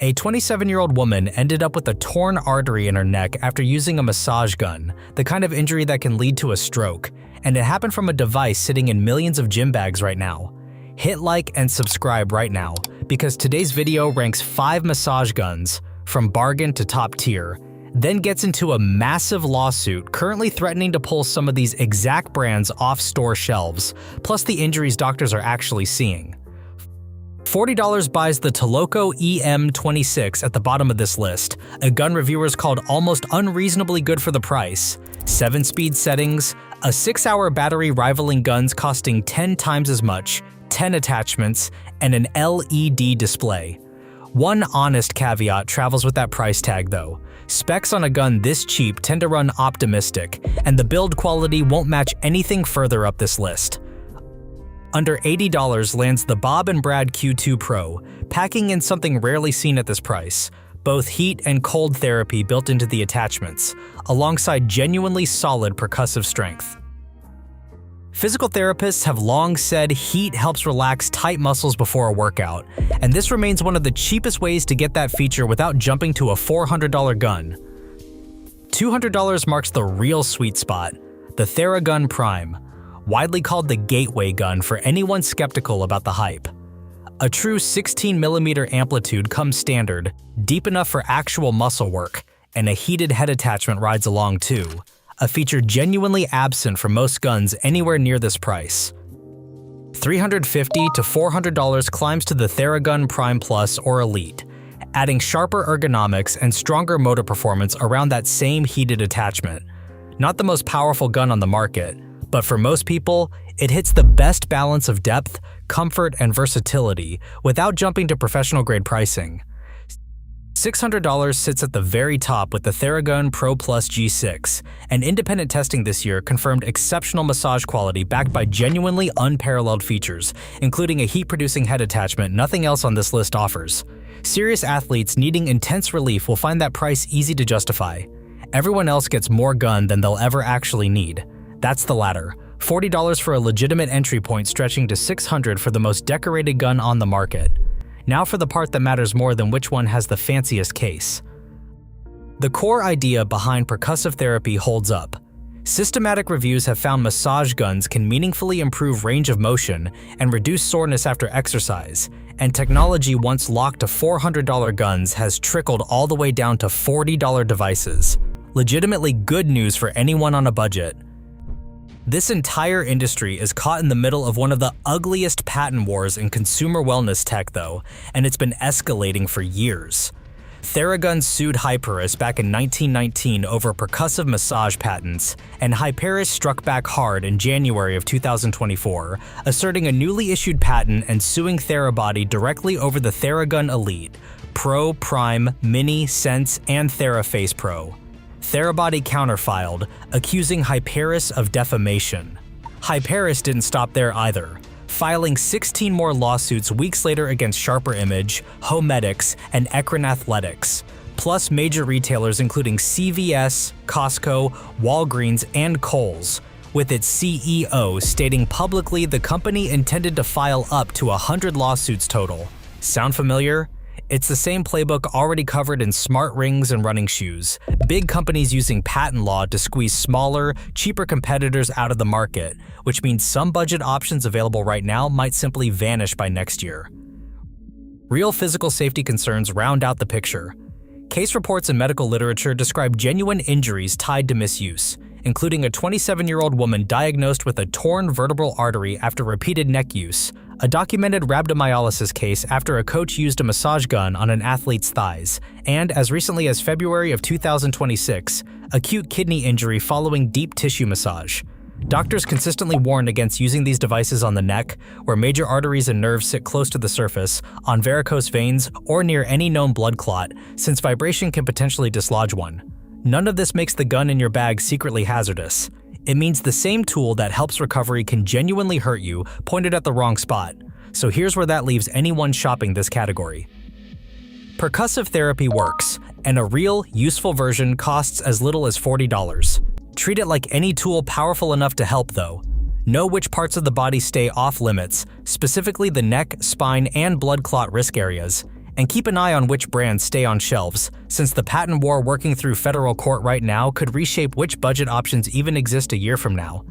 A 27-year-old woman ended up with a torn artery in her neck after using a massage gun, the kind of injury that can lead to a stroke, and it happened from a device sitting in millions of gym bags right now. Hit like and subscribe right now, because today's video ranks 5 massage guns, from bargain to top tier, then gets into a massive lawsuit currently threatening to pull some of these exact brands off store shelves, plus the injuries doctors are actually seeing. $40 buys the Toloco EM26 at the bottom of this list, a gun reviewers called almost unreasonably good for the price. 7-speed settings, a 6-hour battery rivaling guns costing 10 times as much, 10 attachments, and an LED display. One honest caveat travels with that price tag though. Specs on a gun this cheap tend to run optimistic, and the build quality won't match anything further up this list. Under $80 lands the Bob & Brad Q2 Pro, packing in something rarely seen at this price, both heat and cold therapy built into the attachments, alongside genuinely solid percussive strength. Physical therapists have long said heat helps relax tight muscles before a workout, and this remains one of the cheapest ways to get that feature without jumping to a $400 gun. $200 marks the real sweet spot, the Theragun Prime, widely called the gateway gun for anyone skeptical about the hype. A true 16mm amplitude comes standard, deep enough for actual muscle work, and a heated head attachment rides along too, a feature genuinely absent from most guns anywhere near this price. $350 to $400 climbs to the Theragun Prime Plus or Elite, adding sharper ergonomics and stronger motor performance around that same heated attachment. Not the most powerful gun on the market, but for most people, it hits the best balance of depth, comfort, and versatility without jumping to professional-grade pricing. $600 sits at the very top with the Theragun Pro Plus G6, and independent testing this year confirmed exceptional massage quality backed by genuinely unparalleled features, including a heat-producing head attachment nothing else on this list offers. Serious athletes needing intense relief will find that price easy to justify. Everyone else gets more gun than they'll ever actually need. That's the latter, $40 for a legitimate entry point stretching to $600 for the most decorated gun on the market. Now for the part that matters more than which one has the fanciest case. The core idea behind percussive therapy holds up. Systematic reviews have found massage guns can meaningfully improve range of motion and reduce soreness after exercise, and technology once locked to $400 guns has trickled all the way down to $40 devices. Legitimately good news for anyone on a budget. This entire industry is caught in the middle of one of the ugliest patent wars in consumer wellness tech though, and it's been escalating for years. Theragun sued Hyperice back in 1919 over percussive massage patents, and Hyperice struck back hard in January of 2024, asserting a newly issued patent and suing Therabody directly over the Theragun Elite, Pro, Prime, Mini, Sense, and Theraface Pro. Therabody counterfiled, accusing Hyperice of defamation. Hyperice didn't stop there either, filing 16 more lawsuits weeks later against Sharper Image, Homedics, and Ekron Athletics, plus major retailers including CVS, Costco, Walgreens, and Kohl's, with its CEO stating publicly the company intended to file up to 100 lawsuits total. Sound familiar? It's the same playbook already covered in smart rings and running shoes. Big companies using patent law to squeeze smaller, cheaper competitors out of the market, which means some budget options available right now might simply vanish by next year. Real physical safety concerns round out the picture. Case reports and medical literature describe genuine injuries tied to misuse, including a 27-year-old woman diagnosed with a torn vertebral artery after repeated neck use, a documented rhabdomyolysis case after a coach used a massage gun on an athlete's thighs, and as recently as February of 2026, acute kidney injury following deep tissue massage. Doctors consistently warned against using these devices on the neck, where major arteries and nerves sit close to the surface, on varicose veins, or near any known blood clot, since vibration can potentially dislodge one. None of this makes the gun in your bag secretly hazardous. It means the same tool that helps recovery can genuinely hurt you pointed at the wrong spot. So here's where that leaves anyone shopping this category. Percussive therapy works, and a real, useful version costs as little as $40. Treat it like any tool powerful enough to help though. Know which parts of the body stay off limits, specifically the neck, spine, and blood clot risk areas, And keep an eye on which brands stay on shelves, since the patent war working through federal court right now could reshape which budget options even exist a year from now.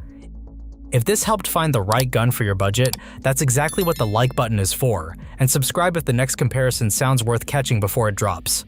If this helped find the right gun for your budget, that's exactly what the like button is for, and subscribe if the next comparison sounds worth catching before it drops.